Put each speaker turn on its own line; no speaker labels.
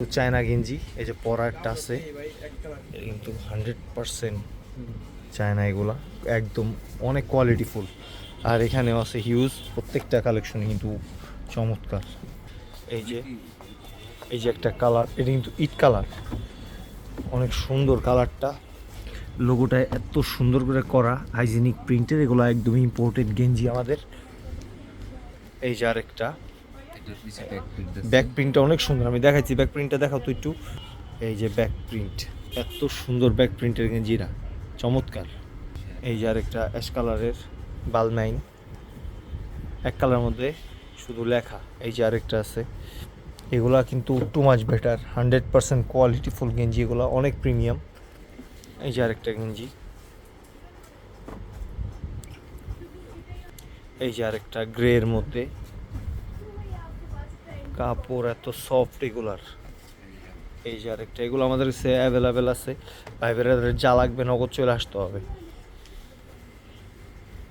China গেঞ্জি এই যে পরা একটা আছে, এটা কিন্তু 100% চায়না, এগুলা একদম অনেক কোয়ালিটিফুল। আর এখানেও আছে হিউজ, প্রত্যেকটা কালেকশন কিন্তু চমৎকার। এই যে এই যে একটা কালার, এটা কিন্তু ইট কালার, অনেক সুন্দর কালারটা। লোগোটা এত সুন্দর করে করা, হাইজিনিক প্রিন্টের, এগুলো একদম ইম্পোর্টেড গেঞ্জি আমাদের। এই যে আরেকটা ব্যাক প্রিন্টটা অনেক সুন্দর, আমি দেখাচ্ছি ব্যাক প্রিন্টটা, দেখাও তো একটু। এই যে ব্যাক প্রিন্ট, এত সুন্দর ব্যাক প্রিন্টের গেঞ্জিরা, চমৎকার। এই যে আরেকটা অ্যাশ কালারের বালনাইন, এক কালার মধ্যে শুধু লেখা। এই যে আরেকটা আছে, এগুলা কিন্তু টু মাচ বেটার, 100% কোয়ালিটিফুল গেঞ্জি, এগুলো অনেক প্রিমিয়াম। এই যে আরেকটা গেঞ্জি, এই যে আরেকটা গ্রের মধ্যে, কাপড় এত সফট এগুলার। এই যে আরেকটা, এগুলো আমাদের কাছে অ্যাভেলেবেল আছে, ভাই বেড়াদের যা লাগবে নগদ চলে আসতে হবে।